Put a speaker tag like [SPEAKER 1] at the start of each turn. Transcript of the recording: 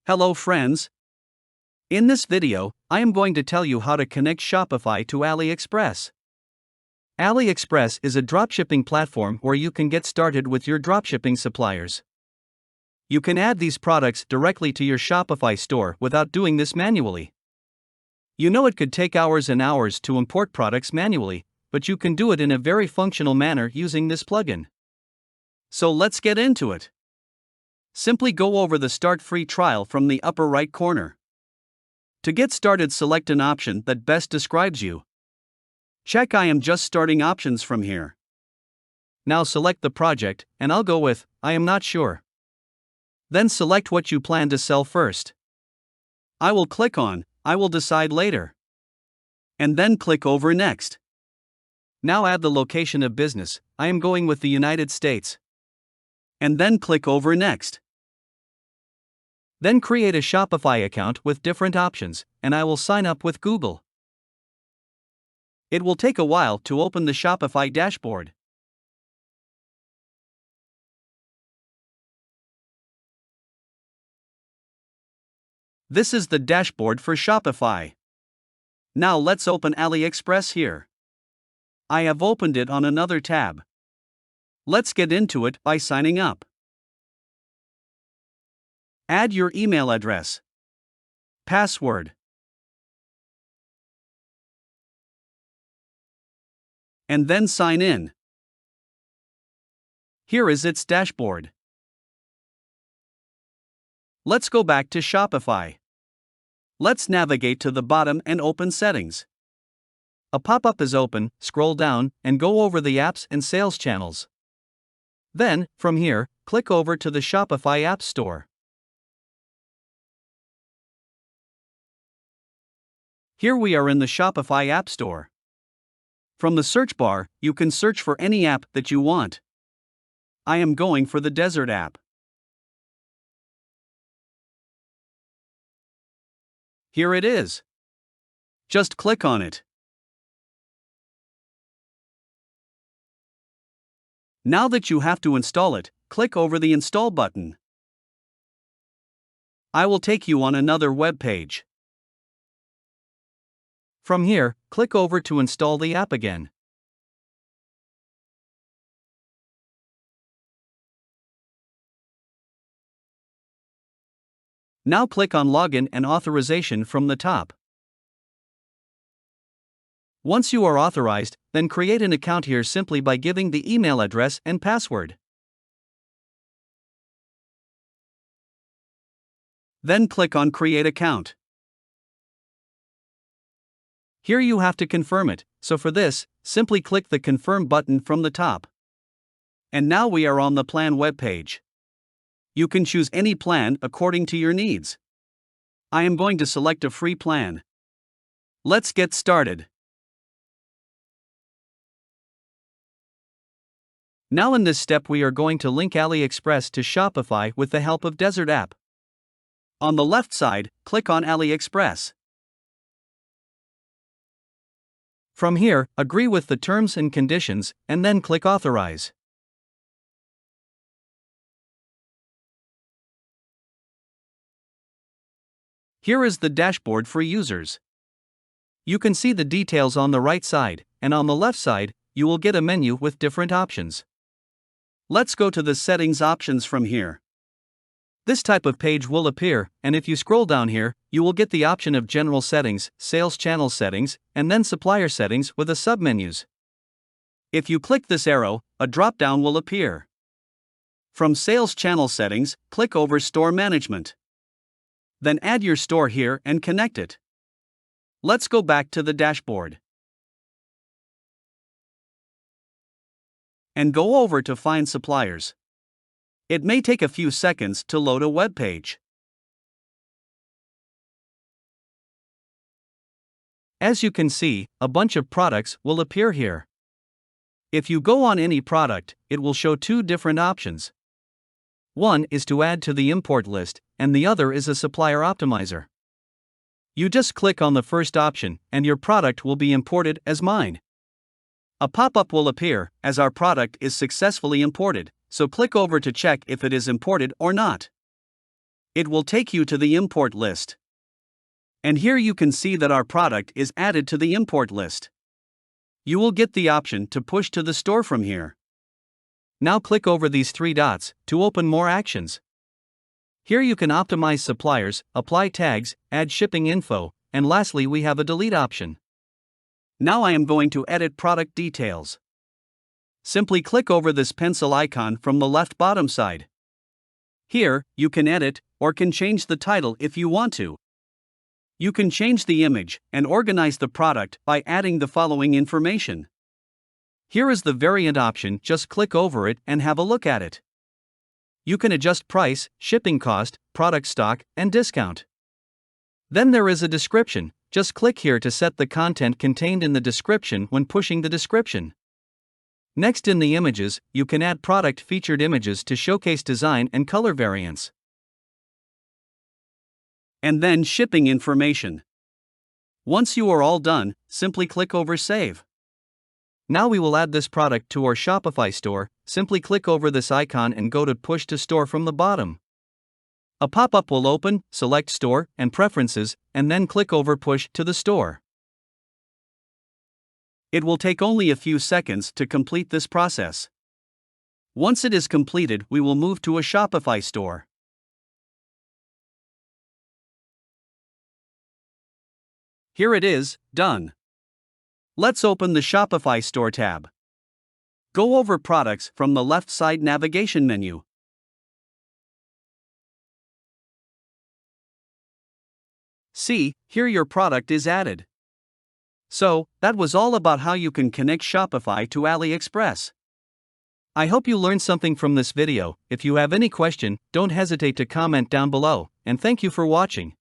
[SPEAKER 1] Hello friends. In this video, I am going to tell you how to connect Shopify to AliExpress. AliExpress is a dropshipping platform where you can get started with your dropshipping suppliers. You can add these products directly to your Shopify store without doing this manually. You know it could take hours and hours to import products manually, but you can do it in a very functional manner using this plugin. So let's get into it. Simply go over the Start Free trial from the upper right corner. To get started, select an option that best describes you. Check I am just starting options from here. Now select the project, and I'll go with I am not sure. Then select what you plan to sell first. I will click on I will decide later. And then click over Next. Now add the location of business. I am going with the United States. And then click over Next. Then create a Shopify account with different options, and I will sign up with Google. It will take a while to open the Shopify Dashboard. This is the dashboard for Shopify. Now let's open AliExpress here. I have opened it on another tab. Let's get into it by signing up. Add your email address, password, and then sign in. Here is its dashboard. Let's go back to Shopify. Let's navigate to the bottom and open Settings. A pop-up is open, scroll down, and go over the apps and sales channels. Then, from here, click over to the Shopify App Store. Here we are in the Shopify App Store. From the search bar, you can search for any app that you want. I am going for the Desert app. Here it is. Just click on it. Now that you have to install it, click over the Install button. I will take you on another web page. From here, click over to install the app again. Now click on Login and Authorization from the top. Once you are authorized, then create an account here simply by giving the email address and password. Then click on Create Account. Here you have to confirm it, so for this, simply click the Confirm button from the top. And now we are on the plan web page. You can choose any plan according to your needs. I am going to select a free plan. Let's get started. Now in this step we are going to link AliExpress to Shopify with the help of Desert app. On the left side, click on AliExpress. From here, agree with the terms and conditions, and then click Authorize. Here is the dashboard for users. You can see the details on the right side, and on the left side, you will get a menu with different options. Let's go to the Settings options from here. This type of page will appear, and if you scroll down here, you will get the option of General Settings, Sales Channel Settings, and then Supplier Settings with the submenus. If you click this arrow, a drop-down will appear. From Sales Channel Settings, click over Store Management. Then add your store here and connect it. Let's go back to the dashboard. And go over to Find Suppliers. It may take a few seconds to load a web page. As you can see, a bunch of products will appear here. If you go on any product, it will show two different options. One is to add to the import list, and the other is a supplier optimizer. You just click on the first option, and your product will be imported as mine. A pop-up will appear as our product is successfully imported, so click over to check if it is imported or not. It will take you to the import list. And here you can see that our product is added to the import list. You will get the option to push to the store from here. Now click over these three dots to open more actions. Here you can optimize suppliers, apply tags, add shipping info, and lastly we have a delete option. Now I am going to edit product details. Simply click over this pencil icon from the left bottom side. Here, you can edit, or can change the title if you want to. You can change the image and organize the product by adding the following information. Here is the variant option, just click over it and have a look at it. You can adjust price, shipping cost, product stock, and discount. Then there is a description, just click here to set the content contained in the description when pushing the description. Next, in the images, you can add product featured images to showcase design and color variants. And then shipping information. Once you are all done, simply click over Save. Now we will add this product to our Shopify store. Simply click over this icon and go to Push to Store from the bottom. A pop-up will open, select Store and Preferences, and then click over Push to the store. It will take only a few seconds to complete this process. Once it is completed, we will move to a Shopify store. Here it is, done. Let's open the Shopify Store tab. Go over Products from the left side navigation menu. See, here your product is added. So, that was all about how you can connect Shopify to AliExpress. I hope you learned something from this video. If you have any question, don't hesitate to comment down below, and thank you for watching.